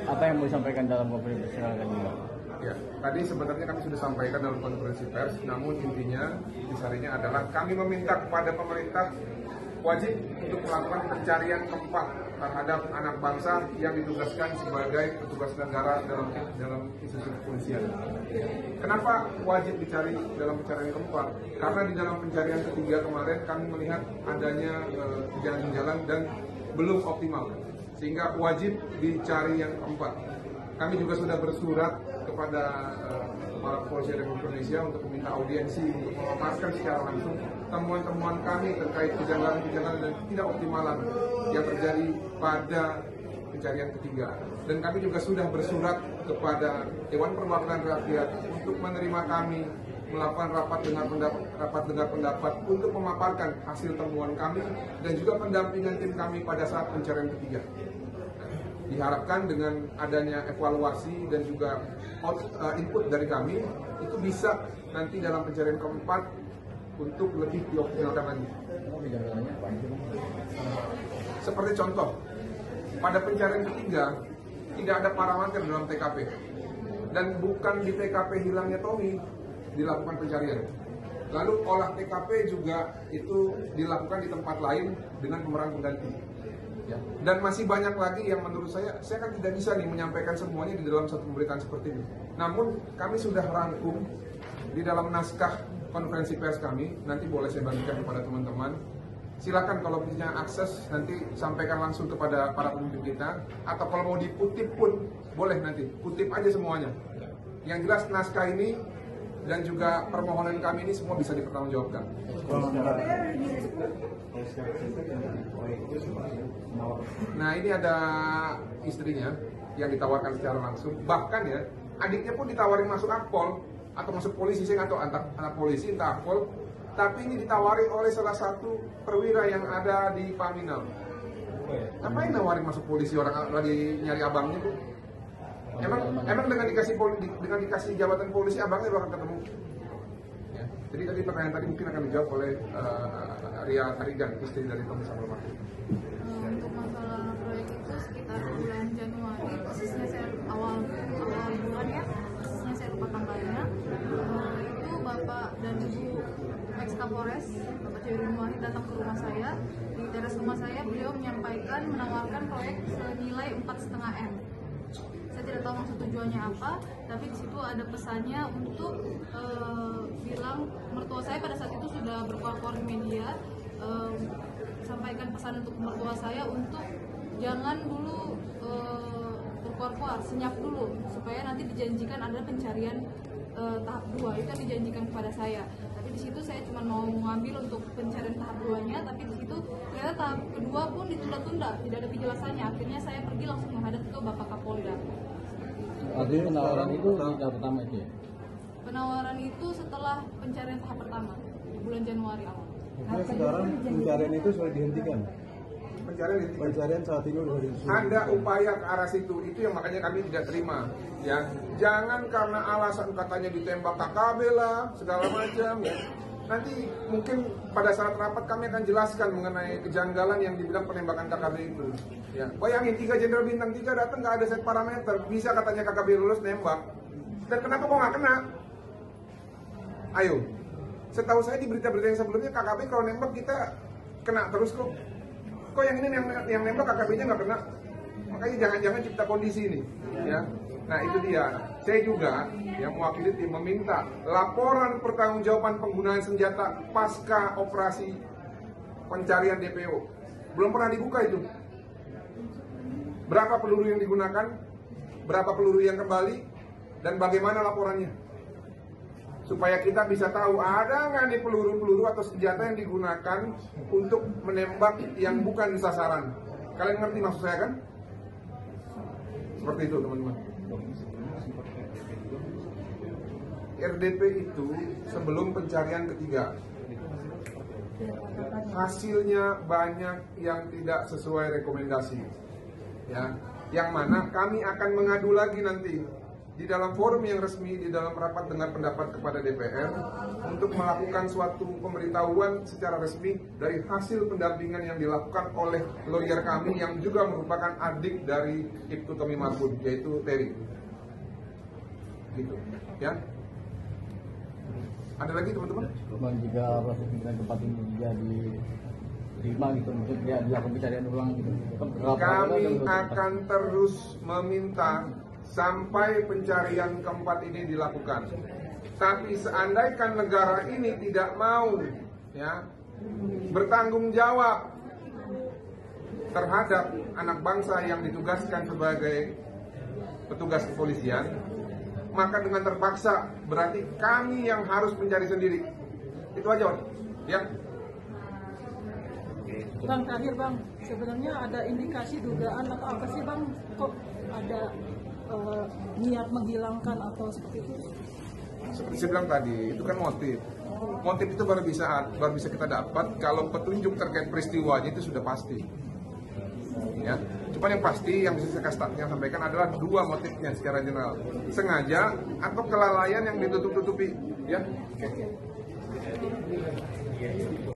Apa yang mau disampaikan dalam konferensi pers kali ini? Ya, tadi sebenarnya kami sudah sampaikan dalam konferensi pers, namun intinya intisarinya adalah kami meminta kepada pemerintah wajib untuk melakukan pencarian keempat terhadap anak bangsa yang ditugaskan sebagai petugas negara dalam institusi kepolisian. Kenapa wajib dicari dalam pencarian keempat? Karena di dalam pencarian ketiga kemarin kami melihat adanya kejanggalan dan belum optimal, sehingga wajib dicari yang keempat. Kami juga sudah bersurat kepada kepala Kepolisian Republik Indonesia untuk meminta audiensi untuk memaparkan secara langsung temuan-temuan kami terkait kejanggalan-kejanggalan dan tidak optimalan yang terjadi pada pencarian ketiga. Dan kami juga sudah bersurat kepada Dewan Perwakilan Rakyat untuk menerima kami melakukan rapat dengar pendapat untuk memaparkan hasil temuan kami dan juga pendampingan tim kami pada saat pencarian ketiga. Diharapkan dengan adanya evaluasi dan juga input dari kami, itu bisa nanti dalam pencarian keempat untuk lebih dioptimalkan lagi. Seperti contoh, pada pencarian ketiga tidak ada parameter dalam TKP, dan bukan di TKP hilangnya Tommy dilakukan pencarian. Lalu olah TKP juga itu dilakukan di tempat lain dengan pemeran pengganti. Ya. Dan masih banyak lagi yang menurut saya kan tidak bisa nih menyampaikan semuanya di dalam satu pemberitaan seperti ini. Namun kami sudah rangkum di dalam naskah konferensi pers kami, nanti boleh saya bagikan kepada teman-teman. Silakan kalau punya akses nanti sampaikan langsung kepada para pemimpin kita, atau kalau mau dikutip pun boleh, nanti kutip aja semuanya. Yang jelas naskah ini dan juga permohonan kami ini semua bisa dipertanggungjawabkan. Nah, ini ada istrinya yang ditawarkan secara langsung, bahkan ya adiknya pun ditawarin masuk Akpol atau masuk polisi, saya nggak tahu anak polisi entah Akpol, tapi ini ditawari oleh salah satu perwira yang ada di Paminal. Ngapain nawarin masuk polisi, orang lagi nyari abangnya, Bu? Emang dengan dikasih jabatan polisi abangnya bakal ketemu? Ya. Jadi tadi pertanyaan tadi mungkin akan dijawab oleh Ria Arigan, istri dari Tommy Samuel Martin. Untuk masalah proyek itu sekitar bulan Januari, persisnya saya awal bulan ya, persisnya saya lupa tanggalnya. Itu Bapak dan Ibu ex Kapolres, Bapak Jerry Wahid datang ke rumah saya. Di teras rumah saya beliau menyampaikan menawarkan proyek senilai 4,5 M. Saya tidak tahu maksud tujuannya apa, tapi di situ ada pesannya untuk bilang mertua saya pada saat itu sudah berkuar-kuar di media, sampaikan pesan untuk mertua saya untuk jangan dulu berkuar-kuar, senyap dulu supaya nanti dijanjikan ada pencarian tahap 2, itu yang dijanjikan kepada saya. Tapi di situ saya cuma mau mengambil untuk pencarian tahap 2-nya, tapi di situ ternyata tahap kedua pun ditunda-tunda, tidak ada penjelasannya. Akhirnya saya pergi langsung menghadap ke Bapak Kapolda. Artinya penawaran itu di tahap pertama itu ya? Penawaran itu setelah pencarian tahap pertama, bulan Januari awal. Nah, sekarang pencarian itu sudah dihentikan. Pencarian saat ini sudah dihentikan. Ada upaya ke arah situ, itu yang makanya kami tidak terima. Ya, jangan karena alasan katanya ditembak KKB lah, segala macam. Ya. Nanti mungkin pada saat rapat kami akan jelaskan mengenai kejanggalan yang dibilang penembakan KKB itu. Ya, bayangin 3 Jenderal Bintang 3 datang nggak ada set parameter, bisa katanya KKB lulus nembak. Dan kenapa kok nggak kena? Ayo. Setahu saya di berita-berita yang sebelumnya KKB kalau nembak kita kena terus kok. Kok yang ini yang nembak KKB-nya nggak kena? Makanya jangan-jangan cipta kondisi ini, ya. Nah itu dia. Saya juga yang mewakili tim meminta laporan pertanggungjawaban penggunaan senjata pasca operasi pencarian DPO. Belum pernah dibuka itu. Berapa peluru yang digunakan? Berapa peluru yang kembali? Dan bagaimana laporannya? Supaya kita bisa tahu ada nggak nih peluru-peluru atau senjata yang digunakan untuk menembak yang bukan sasaran. Kalian ngerti maksud saya kan? Seperti itu teman-teman. RDP itu sebelum pencarian ketiga. Hasilnya banyak yang tidak sesuai rekomendasi. Ya, yang mana kami akan mengadu lagi nanti di dalam forum yang resmi, di dalam rapat dengar pendapat kepada DPR untuk melakukan suatu pemberitahuan secara resmi dari hasil pendampingan yang dilakukan oleh lawyer kami yang juga merupakan adik dari Ibtu Tommy Marbun, yaitu Terry. Gitu, ya. Ada lagi teman-teman? Bang, jika proses pencarian tempat ini jadi terima gitu, maksudnya dilakukan pencarian ulang gitu. Kami akan terus meminta sampai pencarian keempat ini dilakukan. Tapi seandainya negara ini tidak mau ya bertanggung jawab terhadap anak bangsa yang ditugaskan sebagai petugas kepolisian, maka dengan terpaksa berarti kami yang harus mencari sendiri. Itu aja, ya. Bang, terakhir Bang, sebenarnya ada indikasi dugaan atau apa sih Bang? Kok ada niat menghilangkan atau seperti itu? Seperti saya bilang tadi, itu kan motif. Motif itu baru bisa kita dapat kalau petunjuk terkait peristiwanya itu sudah pasti. Ya, cuma yang pasti yang bisa saya sampaikan adalah dua motifnya secara general, sengaja atau kelalaian yang ditutup-tutupi. Ya. Oke.